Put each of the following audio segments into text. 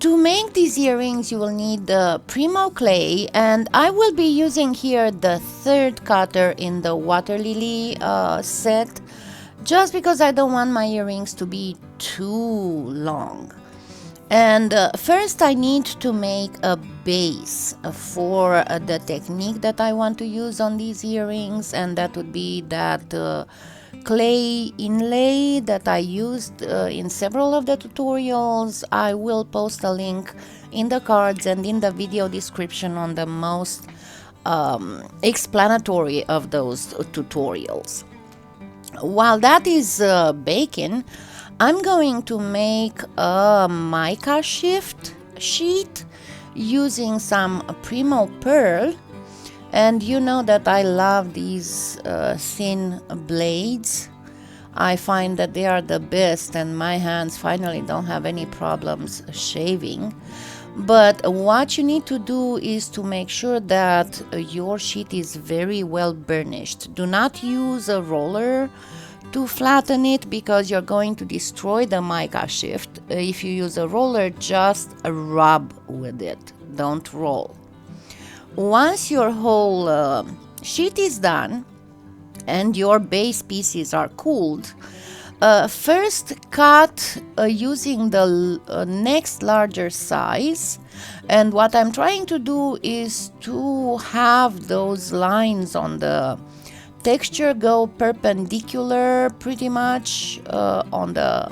To make these earrings, you will need the Premo clay, and I will be using here the third cutter in the water lily set, just because I don't want my earrings to be too long. And first I need to make a base for the technique that I want to use on these earrings, and that would be that clay inlay that I used in several of the tutorials. I will post a link in the cards and in the video description on the most explanatory of those tutorials. While that is baking, I'm going to make a mica sheet using some Premo pearl. And you know that I love these thin blades. I find that they are the best, and my hands finally don't have any problems shaving. But what you need to do is to make sure that your sheet is very well burnished. Do not use a roller to flatten it, because you're going to destroy the mica sheet. If you use a roller, just rub with it, don't roll. Once your whole sheet is done and your base pieces are cooled, first cut using the next larger size. And what I'm trying to do is to have those lines on the texture go perpendicular pretty much on the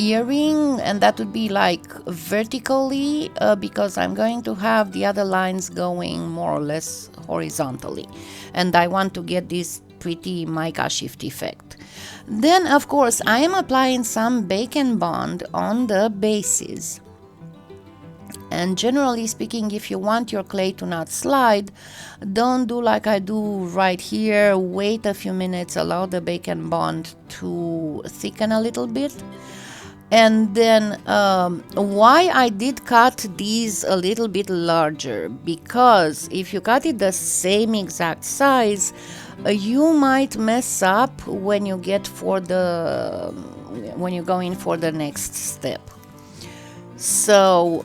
earring, and that would be like vertically, because I'm going to have the other lines going more or less horizontally, and I want to get this pretty mica shift effect. Then of course I am applying some bacon bond on the bases. And generally speaking, if you want your clay to not slide, don't do like I do right here. Wait a few minutes, allow the bacon bond to thicken a little bit. And then why I did cut these a little bit larger, because if you cut it the same exact size, you might mess up when you get for the when you go in for the next step. So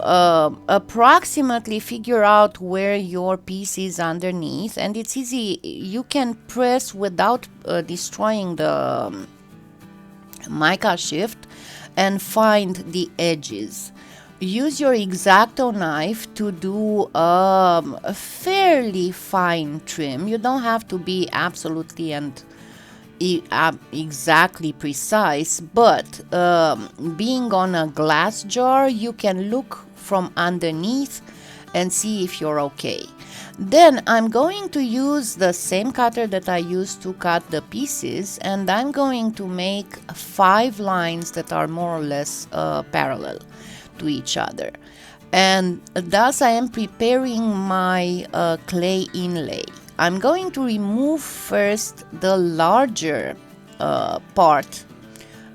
approximately figure out where your piece is underneath, and it's easy. You can press without destroying the mica shift and find the edges. Use your X-Acto knife to do a fairly fine trim. You don't have to be absolutely and exactly precise, but being on a glass jar, you can look from underneath and see if you're okay. Then I'm going to use the same cutter that I used to cut the pieces, and I'm going to make 5 lines that are more or less parallel to each other. And thus I am preparing my clay inlay. I'm going to remove first the larger part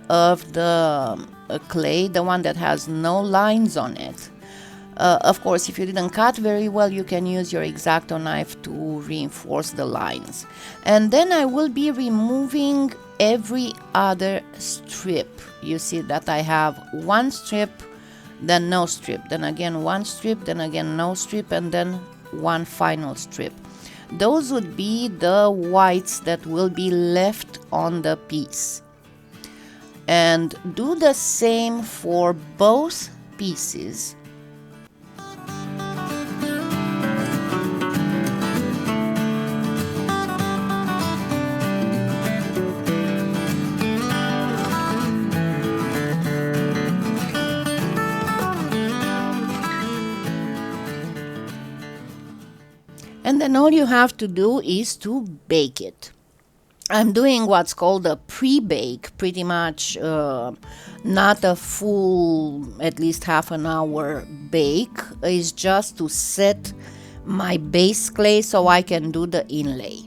of the clay, the one that has no lines on it. Of course, if you didn't cut very well, you can use your X-Acto knife to reinforce the lines. And then I will be removing every other strip. You see that I have one strip, then no strip, then again one strip, then again no strip, and then one final strip. Those would be the whites that will be left on the piece. And do the same for both pieces. And then all you have to do is to bake it. I'm doing what's called a pre-bake, pretty much not a full, at least half an hour bake. It's just to set my base clay so I can do the inlay.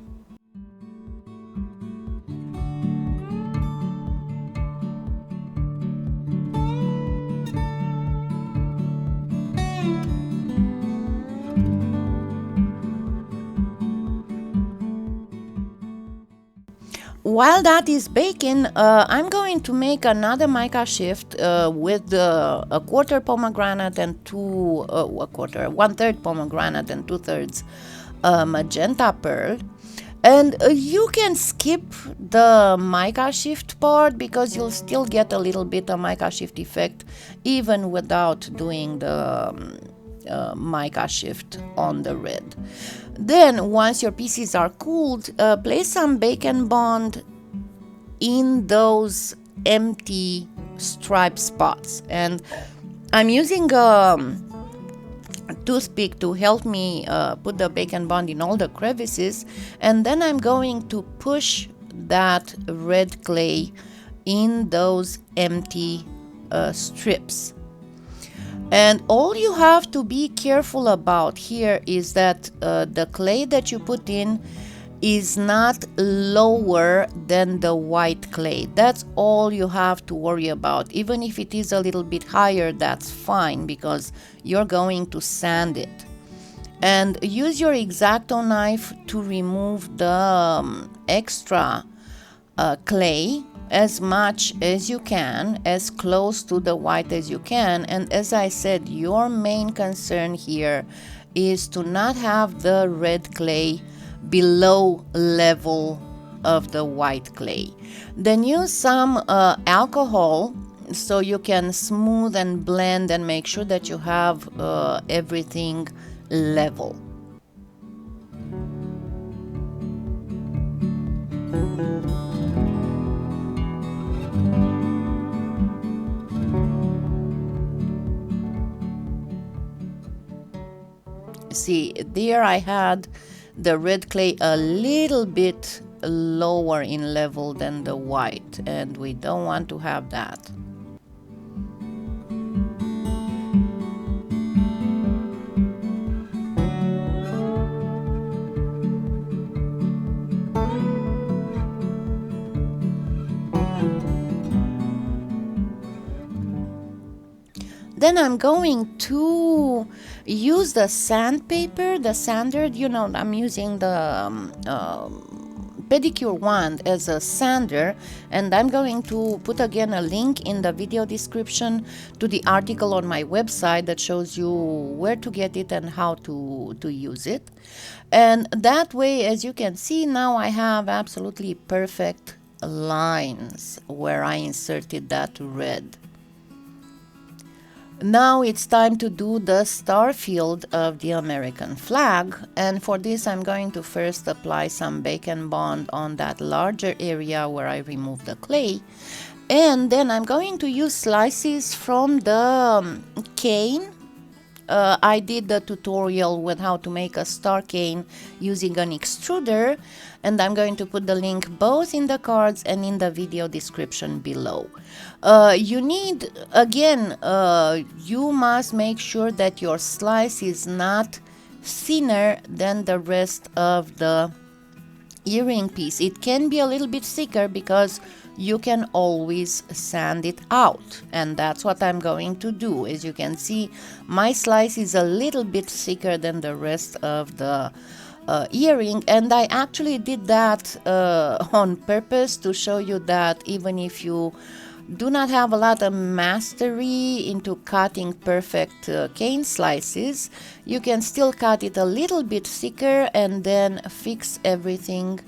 While that is baking, I'm going to make another mica shift with a quarter pomegranate and one third pomegranate and 2/3 magenta pearl. And you can skip the mica shift part because you'll still get a little bit of mica shift effect even without doing the mica shift on the red. Then once your pieces are cooled, place some bake and bond in those empty stripe spots, and I'm using toothpick to help me put the bake and bond in all the crevices, and then I'm going to push that red clay in those empty strips. And all you have to be careful about here is that the clay that you put in is not lower than the white clay. That's all you have to worry about. Even if it is a little bit higher, that's fine because you're going to sand it. And use your X-Acto knife to remove the extra clay as much as you can, as close to the white as you can. And as I said, your main concern here is to not have the red clay below level of the white clay. Then use some alcohol so you can smooth and blend and make sure that you have everything level. See, there I had the red clay a little bit lower in level than the white, and we don't want to have that. Then I'm going to use the sandpaper, the sander. You know, I'm using the pedicure wand as a sander, and I'm going to put again a link in the video description to the article on my website that shows you where to get it and how to use it. And that way, as you can see, now I have absolutely perfect lines where I inserted that red. Now it's time to do the starfield of the American flag, and for this I'm going to first apply some bake and bond on that larger area where I removed the clay, and then I'm going to use slices from the cane. I did the tutorial with how to make a star cane using an extruder, and I'm going to put the link both in the cards and in the video description below. You need, again, you must make sure that your slice is not thinner than the rest of the earring piece. It can be a little bit thicker because you can always sand it out, and that's what I'm going to do. As you can see, my slice is a little bit thicker than the rest of the earring, and I actually did that on purpose to show you that even if you do not have a lot of mastery into cutting perfect cane slices, you can still cut it a little bit thicker and then fix everything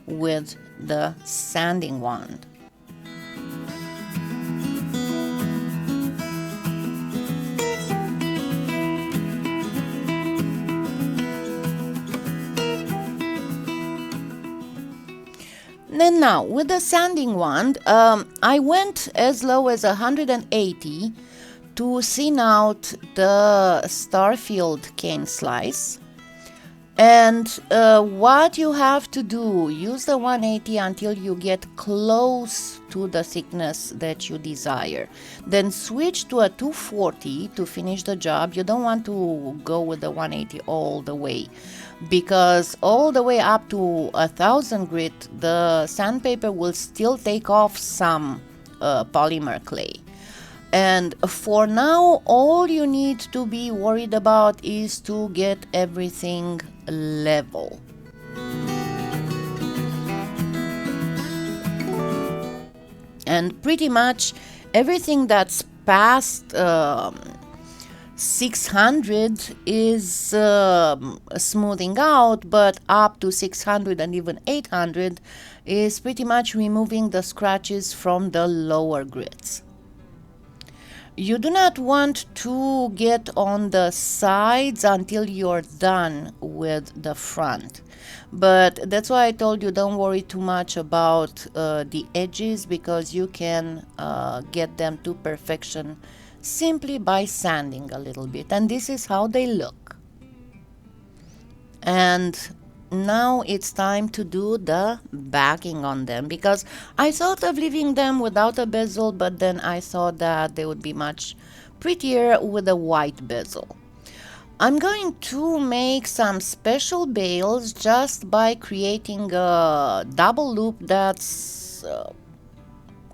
with the sanding wand. Then now, with the sanding wand, I went as low as 180 to thin out the starfield cane slice. And what you have to do, use the 180 until you get close to the thickness that you desire. Then switch to a 240 to finish the job. You don't want to go with the 180 all the way, because all the way up to 1000 grit, the sandpaper will still take off some polymer clay. And for now, all you need to be worried about is to get everything level. And pretty much everything that's past 600 is smoothing out, but up to 600 and even 800 is pretty much removing the scratches from the lower grits. You do not want to get on the sides until you're done with the front. But that's why I told you don't worry too much about the edges, because you can get them to perfection simply by sanding a little bit. And this is how they look. And now it's time to do the backing on them, because I thought of leaving them without a bezel, but then I thought that they would be much prettier with a white bezel. I'm going to make some special bails just by creating a double loop that's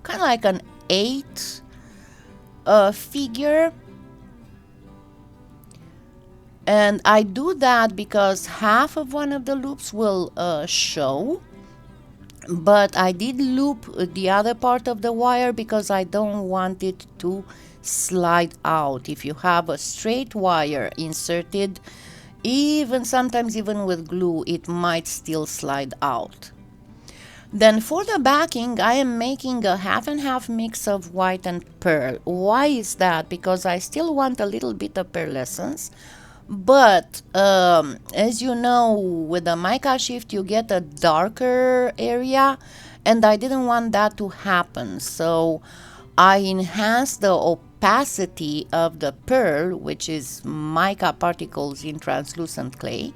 kind of like an 8 figure. And I do that because half of one of the loops will show, but I did loop the other part of the wire because I don't want it to slide out. If you have a straight wire inserted, sometimes even with glue, it might still slide out. Then for the backing, I am making a half and half mix of white and pearl. Why is that? Because I still want a little bit of pearlescence. But as you know, with the mica shift you get a darker area, and I didn't want that to happen, so I enhanced the opacity of the pearl, which is mica particles in translucent clay,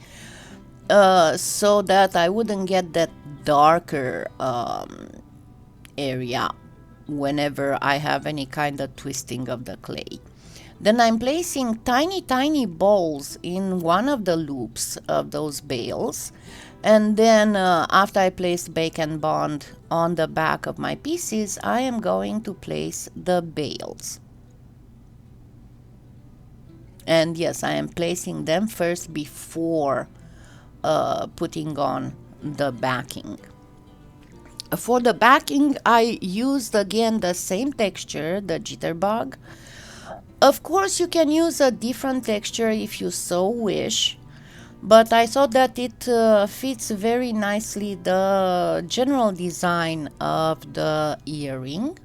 so that I wouldn't get that darker area whenever I have any kind of twisting of the clay. Then I'm placing tiny balls in one of the loops of those bails, and then after I place bake and bond on the back of my pieces, I am going to place the bails. And yes, I am placing them first before putting on the backing. For the backing, I used again the same texture, the jitterbug. Of course, you can use a different texture if you so wish, but I thought that it fits very nicely the general design of the earring.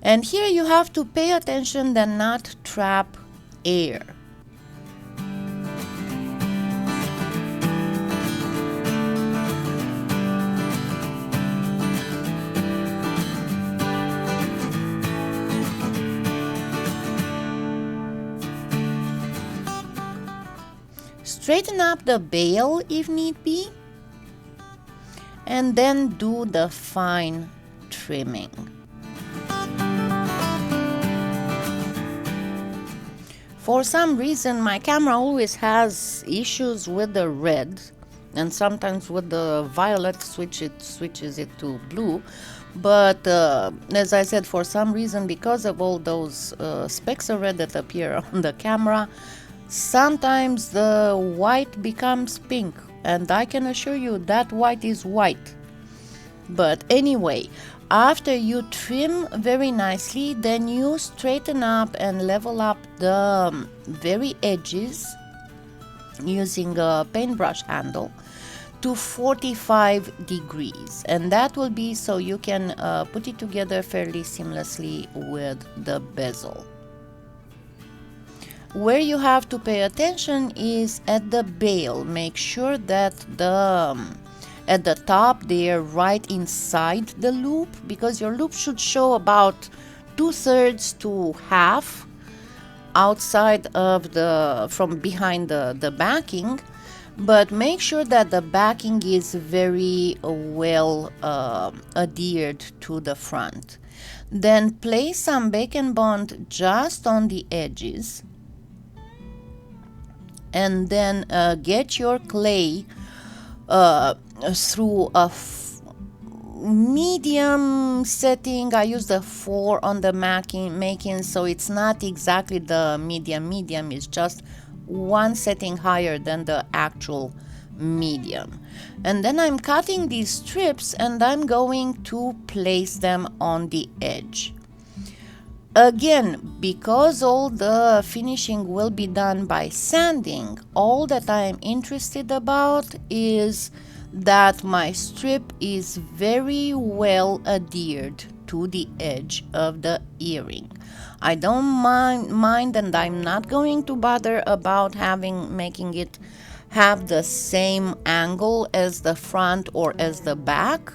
And here you have to pay attention and not trap air. Straighten up the bail if need be, and then do the fine trimming. For some reason my camera always has issues with the red, and sometimes with the violet switches it to blue, but as I said, for some reason, because of all those specks of red that appear on the camera, sometimes the white becomes pink, and I can assure you that white is white. But anyway, after you trim very nicely, then you straighten up and level up the very edges using a paintbrush handle to 45 degrees, and that will be so you can put it together fairly seamlessly with the bezel. Where you have to pay attention is at the bail. Make sure that at the top they're right inside the loop, because your loop should show about 2/3 to half outside of from behind the backing, but make sure that the backing is very well adhered to the front. Then place some bake and bond just on the edges, and then get your clay through a medium setting. I use the 4 on the making, so it's not exactly the medium, it's just one setting higher than the actual medium. And then I'm cutting these strips and I'm going to place them on the edge. Again, because all the finishing will be done by sanding, all that I am interested about is that my strip is very well adhered to the edge of the earring. I don't mind, and I'm not going to bother about making it have the same angle as the front or as the back.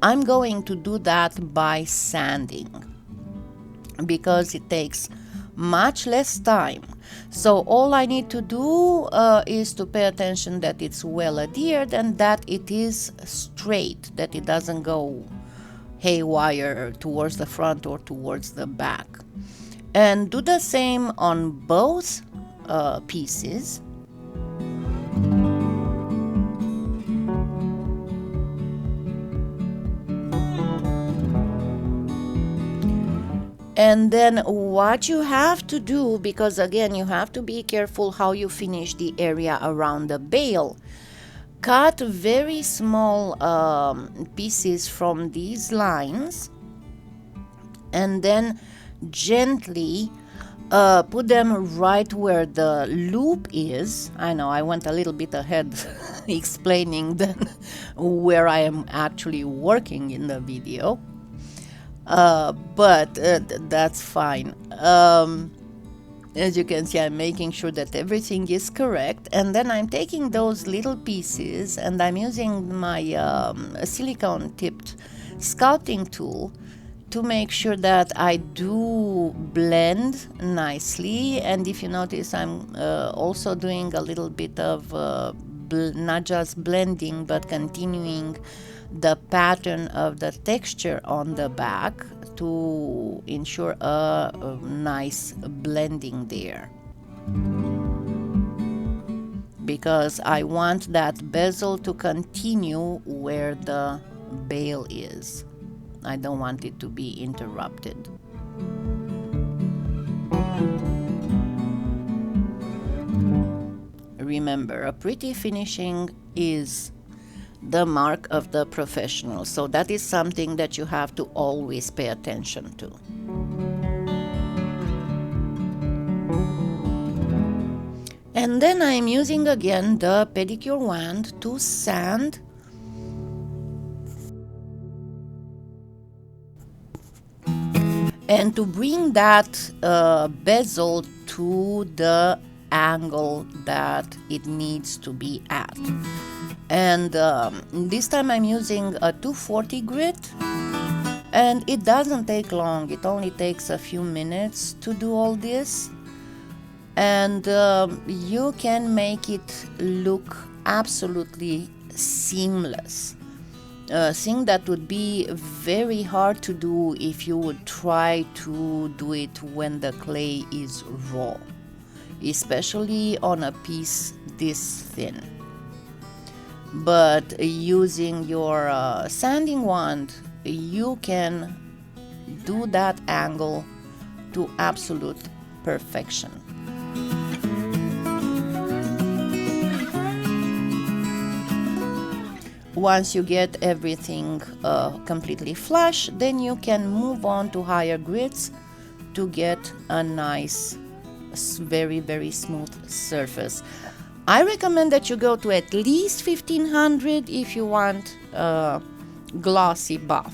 I'm going to do that by sanding, because it takes much less time. So all I need to do is to pay attention that it's well adhered and that it is straight, that it doesn't go haywire towards the front or towards the back. And do the same on both pieces. And then what you have to do, because again you have to be careful how you finish the area around the bail, cut very small pieces from these lines and then gently put them right where the loop is. I know I went a little bit ahead explaining then where I am actually working in the video. But that's fine. As you can see, I'm making sure that everything is correct, and then I'm taking those little pieces and I'm using my silicone tipped sculpting tool to make sure that I do blend nicely. And if you notice, I'm also doing a little bit of not just blending but continuing the pattern of the texture on the back to ensure a nice blending there, because I want that bezel to continue where the bail is. I don't want it to be interrupted. Remember, a pretty finishing is the mark of the professional, so that is something that you have to always pay attention to. And then I'm using again the pedicure wand to sand and to bring that bezel to the angle that it needs to be at. And this time I'm using a 240 grit, and it doesn't take long. It only takes a few minutes to do all this, and you can make it look absolutely seamless. A thing that would be very hard to do if you would try to do it when the clay is raw, especially on a piece this thin. But using your sanding wand, you can do that angle to absolute perfection. Once you get everything completely flush, then you can move on to higher grits to get a nice, very, very smooth surface. I recommend that you go to at least 1500 if you want a glossy buff.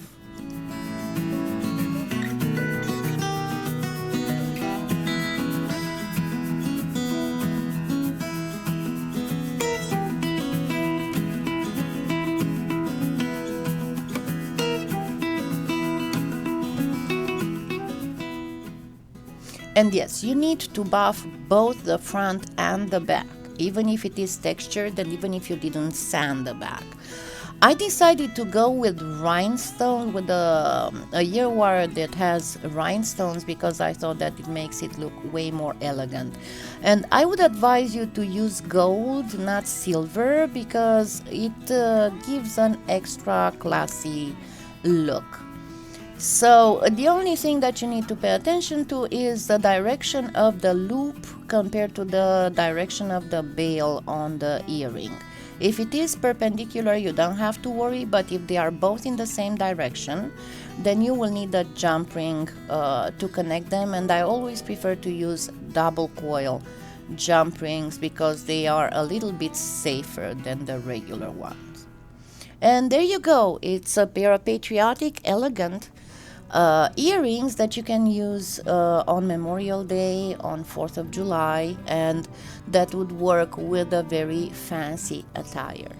And yes, you need to buff both the front and the back, even if it is textured and even if you didn't sand the back. I decided to go with rhinestone, with a ear wire that has rhinestones, because I thought that it makes it look way more elegant. And I would advise you to use gold, not silver, because it gives an extra classy look. So the only thing that you need to pay attention to is the direction of the loop compared to the direction of the bail on the earring. If it is perpendicular, you don't have to worry, but if they are both in the same direction, then you will need a jump ring to connect them, and I always prefer to use double coil jump rings because they are a little bit safer than the regular ones. And there you go, it's a pair of patriotic, elegant earrings that you can use on Memorial Day, on 4th of July, and that would work with a very fancy attire.